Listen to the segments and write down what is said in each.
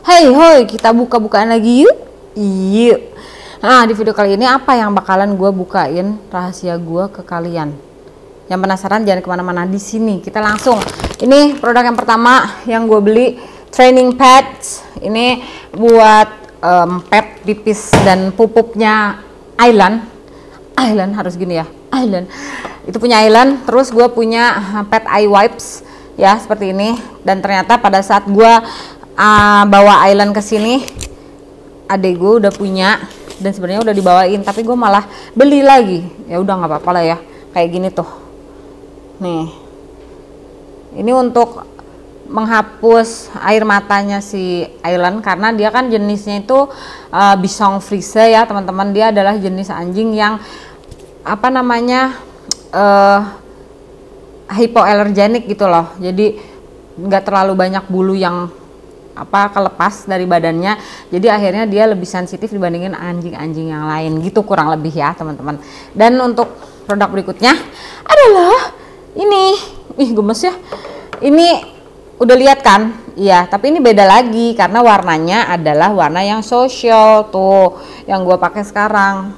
Hey hoi, kita buka-bukaan lagi yuk. Yuk. Nah, di video kali ini apa yang bakalan gue bukain rahasia gue ke kalian? Yang penasaran jangan kemana-mana, di sini kita langsung. Ini produk yang pertama yang gue beli, training pads. Ini buat pad pipis dan pupuknya Island. Island harus gini ya, Island. Itu punya Island. Terus gue punya pad eye wipes ya seperti ini. Dan ternyata pada saat gue bawa Island ke sini, adek gue udah punya dan sebenarnya udah dibawain, tapi gue malah beli lagi. Ya udah nggak apa-apa lah ya, kayak gini tuh. Nih, ini untuk menghapus air matanya si Island karena dia kan jenisnya itu Bichon Frise ya teman-teman. Dia adalah jenis anjing yang apa namanya hypoallergenic gitu loh. Jadi nggak terlalu banyak bulu yang kelepas dari badannya, jadi akhirnya dia lebih sensitif dibandingin anjing-anjing yang lain gitu, kurang lebih ya teman-teman. Dan untuk produk berikutnya adalah ini, gemes ya, ini udah lihat kan? Iya, tapi ini beda lagi karena warnanya adalah warna yang social tuh, yang gue pakai sekarang.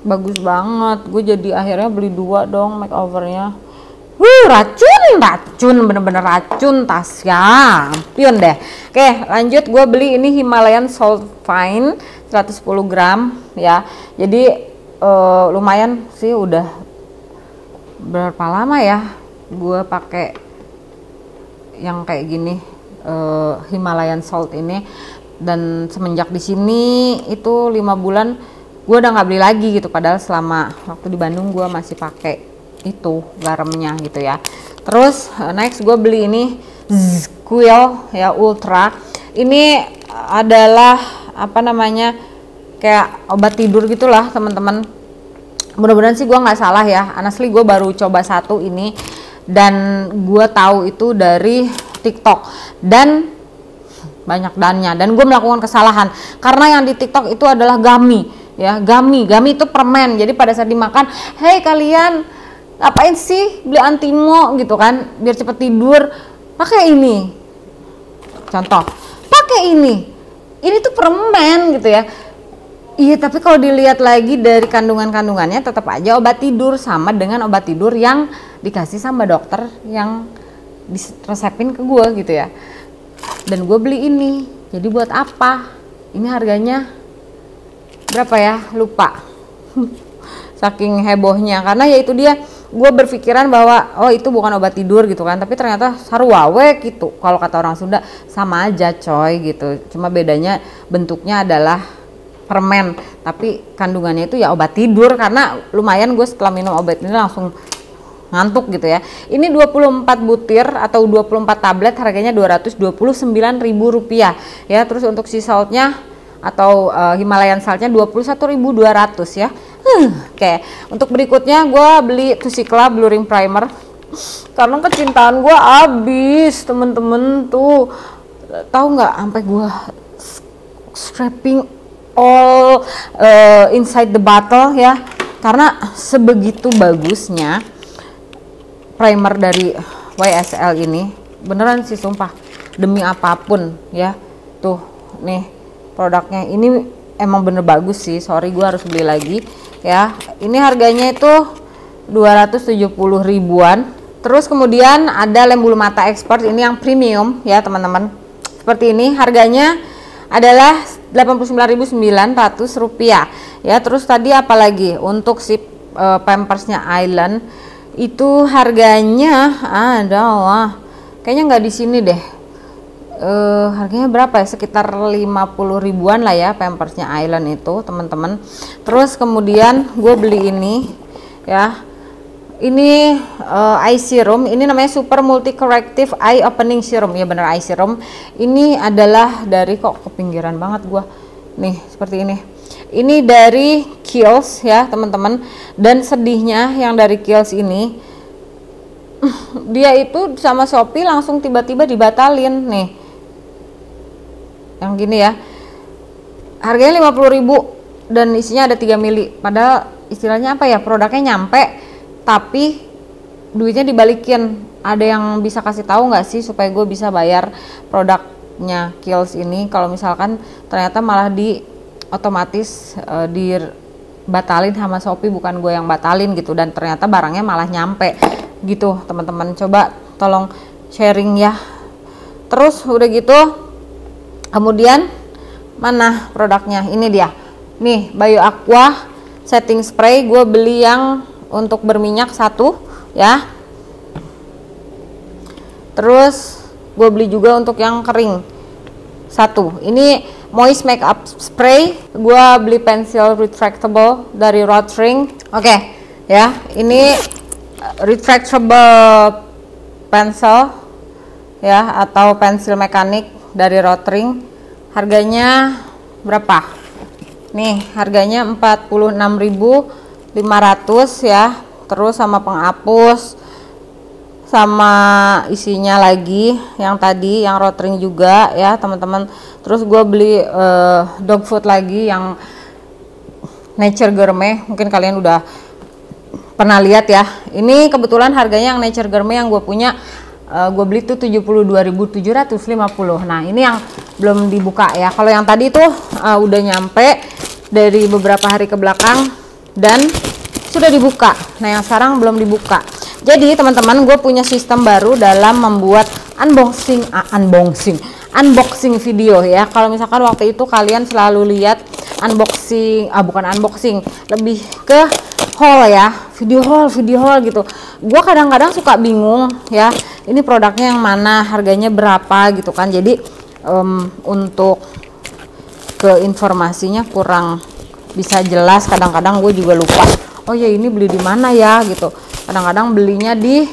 Bagus banget, gue jadi akhirnya beli 2 dong makeovernya. Racun, bener-bener racun Tasya, pion deh. Oke, lanjut, gue beli ini Himalayan Salt Fine 110 gram ya. Jadi lumayan sih, udah berapa lama ya gue pakai yang kayak gini, Himalayan Salt ini. Dan semenjak di sini itu 5 bulan gue udah nggak beli lagi gitu, padahal selama waktu di Bandung gue masih pakai itu garamnya gitu ya. Terus next gue beli ini Squeal ya Ultra. Ini adalah apa namanya, kayak obat tidur gitulah teman-teman. Mudah-mudahan sih gue nggak salah ya. Honestly gue baru coba satu ini dan gue tahu itu dari TikTok dan banyak dannya, dan gue melakukan kesalahan karena yang di TikTok itu adalah gummy ya. Gummy itu permen, jadi pada saat dimakan, hey kalian ngapain sih beli Antimo gitu kan, biar cepet tidur, pakai ini. Contoh, pakai ini tuh permen gitu ya. Iya, tapi kalau dilihat lagi dari kandungannya tetap aja obat tidur, sama dengan obat tidur yang dikasih sama dokter yang resepin ke gue gitu ya. Dan gue beli ini, jadi buat apa? Ini harganya berapa ya, lupa. Saking hebohnya, karena ya itu dia, gue berpikiran bahwa oh itu bukan obat tidur gitu kan, tapi ternyata sarwawe gitu. Kalau kata orang Sunda sama aja coy gitu, cuma bedanya bentuknya adalah permen, tapi kandungannya itu ya obat tidur. Karena lumayan gue setelah minum obat ini langsung ngantuk gitu ya. Ini 24 butir atau 24 tablet, harganya Rp229.000 ya. Terus untuk sea saltnya atau Himalayan saltnya 21.200 ya. Oke, untuk berikutnya gue beli Tusikla Blurring Primer karena kecintaan gue habis temen-temen tuh, tahu nggak, sampai gue scraping all inside the bottle ya, karena sebegitu bagusnya primer dari YSL ini. Beneran sih sumpah, demi apapun ya. Tuh nih produknya, ini emang bener bagus sih, sorry gue harus beli lagi ya. Ini harganya itu 270 ribuan. Terus kemudian ada lem bulu mata expert, ini yang premium ya teman-teman, seperti ini. Harganya adalah Rp89.900 ya. Terus tadi apalagi untuk si pampersnya Island itu harganya adalah kayaknya nggak di sini deh. Harganya berapa ya, sekitar 50 ribuan lah ya pampersnya Island itu teman-teman. Terus kemudian gue beli ini ya, ini eye serum, ini namanya Super Multi Corrective Eye Opening Serum ya, bener eye serum. Ini adalah dari, kok kepinggiran banget gue nih, seperti ini dari Kiehl's ya teman-teman. Dan sedihnya yang dari Kiehl's ini dia itu sama Shopee langsung tiba-tiba dibatalin nih, yang gini ya. Harganya 50.000 dan isinya ada 3 mili. Padahal istilahnya apa ya, produknya nyampe tapi duitnya dibalikin. Ada yang bisa kasih tahu nggak sih supaya gue bisa bayar produk nya Kiehl's ini kalau misalkan ternyata malah otomatis dibatalin sama Shopee, bukan gue yang batalin gitu, dan ternyata barangnya malah nyampe gitu teman-teman. Coba tolong sharing ya. Terus udah gitu kemudian mana produknya, ini dia nih, Bio Aqua setting spray. Gue beli yang untuk berminyak satu ya, terus gue beli juga untuk yang kering satu. Ini moist makeup spray, gue beli pensil retractable dari Rotring. Oke ya, ini retractable pencil ya, atau pensil mekanik dari Rotring. Harganya berapa nih? Harganya 46.500 ya, terus sama penghapus sama isinya lagi yang tadi yang Rotring juga ya teman-teman. Terus gue beli dog food lagi yang Nature Gourmet, mungkin kalian udah pernah lihat ya. Ini kebetulan harganya yang Nature Gourmet yang gue punya, gue beli tuh 72.750. Nah ini yang belum dibuka ya. Kalau yang tadi tuh udah nyampe dari beberapa hari ke belakang dan sudah dibuka. Nah yang sekarang belum dibuka. Jadi teman-teman, gue punya sistem baru dalam membuat unboxing video ya. Kalau misalkan waktu itu kalian selalu lihat unboxing, bukan unboxing, lebih ke haul ya, video haul gitu. Gue kadang-kadang suka bingung ya, ini produknya yang mana, harganya berapa gitu kan. Jadi untuk ke informasinya kurang bisa jelas. Kadang-kadang gue juga lupa, oh ya ini beli di mana ya gitu. Kadang-kadang belinya di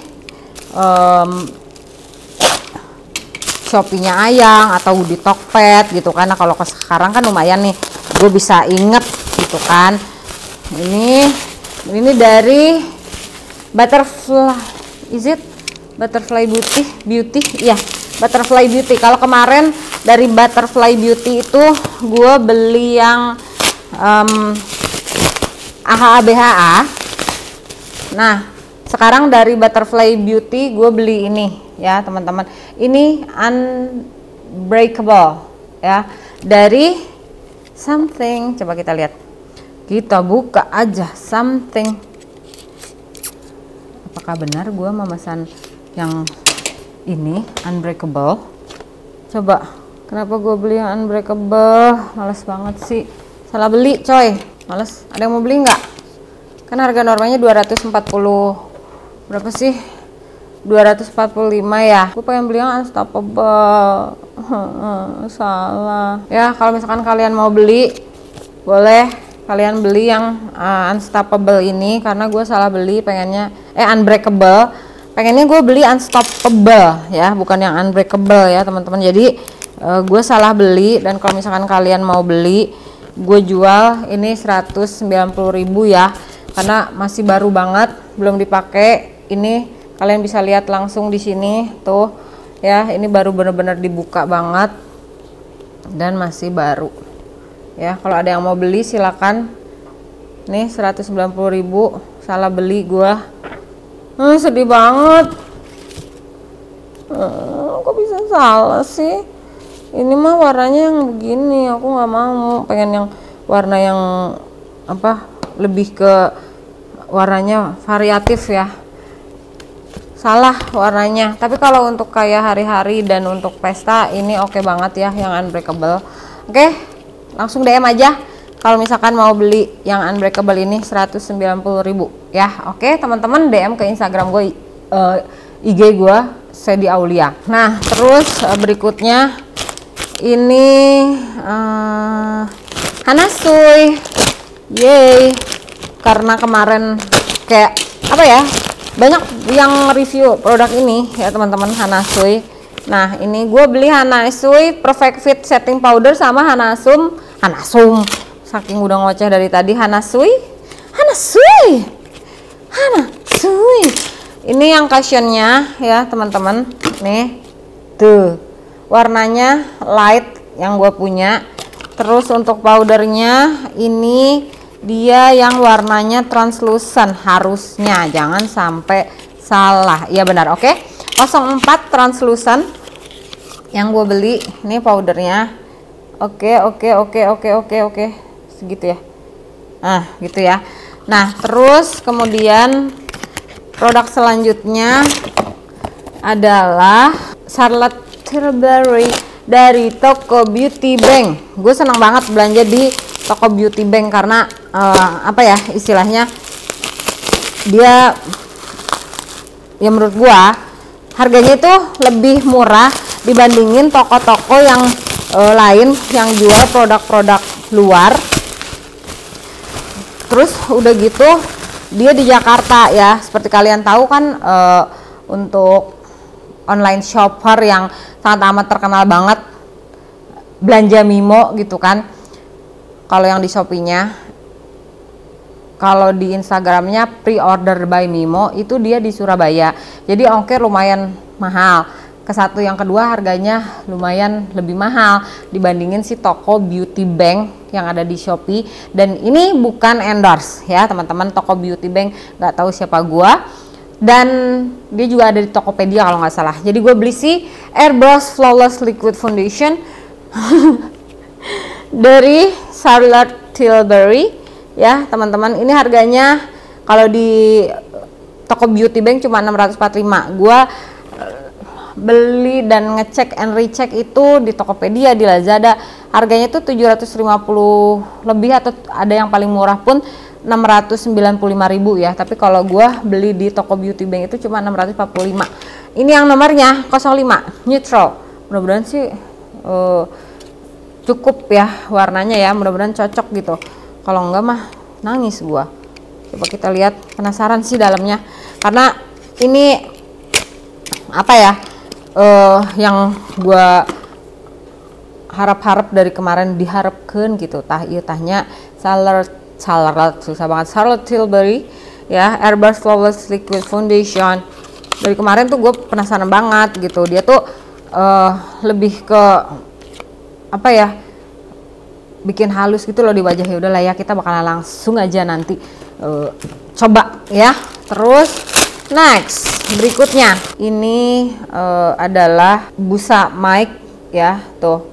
Shopee-nya Ayang atau di Tokped gitu kan. Nah kalau sekarang kan lumayan nih, gue bisa inget gitu kan. Ini dari Butterfly, Butterfly Beauty ya, Butterfly Beauty. Kalau kemarin dari Butterfly Beauty itu gue beli yang AHA BHA. Nah sekarang dari Butterfly Beauty gue beli ini ya teman-teman. Ini Unbreakable ya, dari Something. Coba kita lihat, kita buka aja Something. Apakah benar gue memesan yang ini Unbreakable? Coba, kenapa gue beli yang Unbreakable? Males banget sih, salah beli coy, males. Ada yang mau beli nggak? Kan harga normanya 240 berapa sih, 245 ya. Gue pengen beli yang Unstoppable. Salah ya. Kalau misalkan kalian mau beli, boleh kalian beli yang Unstoppable ini, karena gue salah beli, pengennya Unbreakable, pengennya gue beli Unstoppable ya, bukan yang Unbreakable ya teman-teman. Jadi gue salah beli, dan kalau misalkan kalian mau beli, gue jual ini 190.000 ya, karena masih baru banget, belum dipakai. Ini kalian bisa lihat langsung di sini tuh ya, ini baru bener-bener dibuka banget dan masih baru ya. Kalau ada yang mau beli silakan. Nih 190.000, salah beli gua. Sedih banget. Kok bisa salah sih? Ini mah warnanya yang begini, aku nggak mau. Pengen yang warna yang apa, lebih ke warnanya variatif ya. Salah warnanya. Tapi kalau untuk kayak hari-hari dan untuk pesta, ini oke banget ya yang Unbreakable. Oke, langsung DM aja kalau misalkan mau beli yang Unbreakable ini 190.000 ya. Oke teman-teman, DM ke Instagram gue, IG gue Sedi Aulia. Nah terus berikutnya ini Hanasui, yay, karena kemarin kayak apa ya, banyak yang review produk ini ya teman-teman, Hanasui. Nah ini gue beli Hanasui Perfect Fit Setting Powder sama Hanasum, saking udah ngoceh dari tadi. Hanasui. Ini yang cushionnya ya teman-teman, nih tuh warnanya light yang gue punya. Terus untuk powdernya ini dia yang warnanya translucent, harusnya, jangan sampai salah. Iya benar, oke. 04 translucent. yang gue beli ini powdernya. Oke, segitu ya. Nah gitu ya. Nah terus kemudian produk selanjutnya adalah Charlotte Tilbury dari toko Beauty Bank. Gue senang banget belanja di toko Beauty Bank karena apa ya istilahnya, dia ya menurut gua harganya itu lebih murah dibandingin toko-toko yang lain yang jual produk-produk luar. Terus udah gitu dia di Jakarta ya, seperti kalian tahu kan, untuk online shopper yang sangat amat terkenal banget, belanja Mimo gitu kan. Kalau yang di Shopee-nya, kalau di Instagramnya pre-order by Mimo, itu dia di Surabaya, jadi ongkir lumayan mahal. Kesatu yang kedua harganya lumayan lebih mahal dibandingin si toko Beauty Bank yang ada di Shopee. Dan ini bukan endorse ya teman-teman, toko Beauty Bank nggak tahu siapa gua, dan dia juga ada di Tokopedia kalau nggak salah. Jadi gue beli si Airbrush Flawless Liquid Foundation dari Charlotte Tilbury ya teman-teman. Ini harganya kalau di toko Beauty Bank cuma 645. Gua beli dan ngecek and recheck itu di Tokopedia, di Lazada, harganya tuh 750 lebih, atau ada yang paling murah pun 695.000 ya. Tapi kalau gua beli di toko Beauty Bank itu cuma 645. Ini yang nomornya 05 neutral. Mudah-mudahan sih cukup ya warnanya ya, mudah-mudahan cocok gitu. Kalau enggak mah nangis gua. Coba kita lihat, penasaran sih dalamnya, karena ini apa ya, yang gua harap-harap dari kemarin diharapkan gitu, tah ieu tahnya Charlotte susah banget, Charlotte Tilbury ya, Airbrush Flawless Liquid Foundation. Dari kemarin tuh gue penasaran banget gitu, dia tuh lebih ke apa ya, bikin halus gitu loh di wajah. Ya udahlah ya, kita bakalan langsung aja nanti coba ya. Terus next berikutnya ini adalah busa mic ya, tuh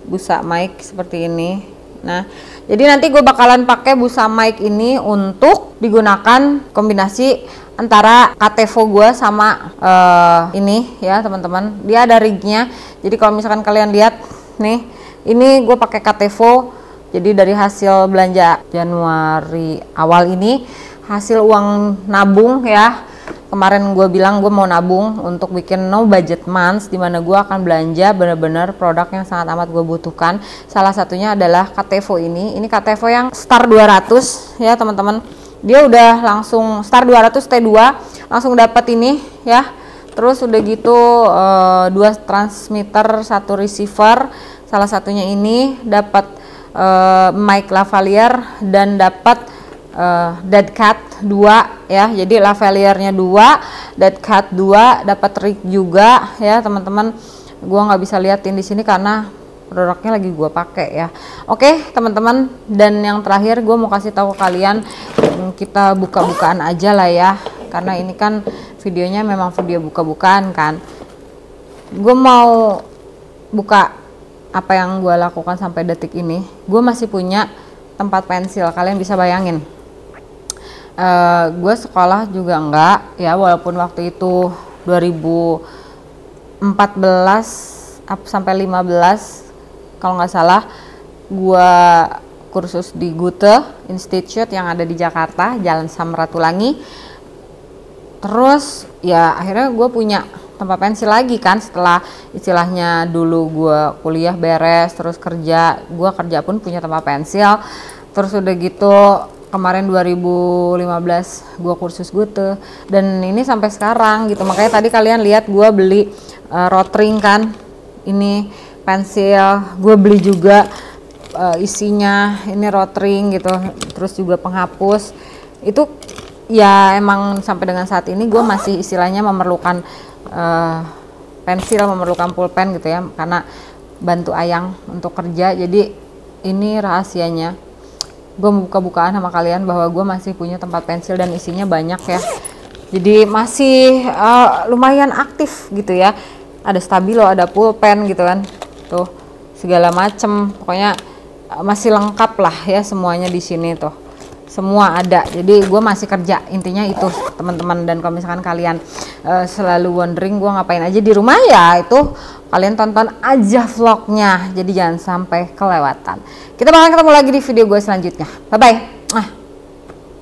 busa mic seperti ini. Nah jadi nanti gue bakalan pakai busa mic ini untuk digunakan kombinasi antara Katevo gue sama ini ya teman-teman. Dia ada rignya, jadi kalau misalkan kalian lihat nih, ini gue pakai Katevo. Jadi dari hasil belanja Januari awal ini, hasil uang nabung ya. Kemarin gue bilang gue mau nabung untuk bikin no budget months, dimana gue akan belanja bener-bener produk yang sangat amat gue butuhkan. Salah satunya adalah Katevo ini. Ini Katevo yang Star 200 ya teman-teman. Dia udah langsung Star 200 T2 langsung dapat ini ya. Terus udah gitu 2 transmitter, 1 receiver. Salah satunya ini dapat mic lavalier dan dapat dead cat 2 ya. Jadi lavaliernya 2, dead cat 2, dapat rig juga ya teman-teman. Gua nggak bisa liatin di sini karena produknya lagi gua pakai ya. Oke teman-teman, dan yang terakhir gue mau kasih tahu ke kalian, kita buka-bukaan aja lah ya, karena ini kan videonya memang video buka-bukaan kan. Gue mau buka apa yang gue lakukan sampai detik ini. Gue masih punya tempat pensil, kalian bisa bayangin. Gue sekolah juga enggak ya, walaupun waktu itu 2014 sampai 15 kalau nggak salah, gue kursus di Goethe Institute yang ada di Jakarta, Jalan Samratulangi. Terus ya akhirnya gue punya tempat pensil lagi kan, setelah istilahnya dulu gue kuliah beres terus kerja, gue kerja pun punya tempat pensil. Terus udah gitu kemarin 2015 gue kursus Goethe, dan ini sampai sekarang gitu. Makanya tadi kalian lihat gue beli rotring kan, ini pensil gue beli juga, isinya ini rotring gitu, terus juga penghapus. Itu ya emang sampai dengan saat ini gue masih istilahnya memerlukan pensil, memerlukan pulpen gitu ya, karena bantu Ayang untuk kerja. Jadi ini rahasianya, gue buka-bukaan sama kalian bahwa gue masih punya tempat pensil dan isinya banyak ya. Jadi masih lumayan aktif gitu ya. ada stabilo, ada pulpen gitu kan, tuh segala macem, pokoknya masih lengkap lah ya semuanya di sini tuh, semua ada. Jadi gue masih kerja, intinya itu teman-teman. Dan kalau misalkan kalian selalu wondering gue ngapain aja di rumah, ya itu kalian tonton aja vlognya, jadi jangan sampai kelewatan. Kita bakal ketemu lagi di video gue selanjutnya. Bye bye.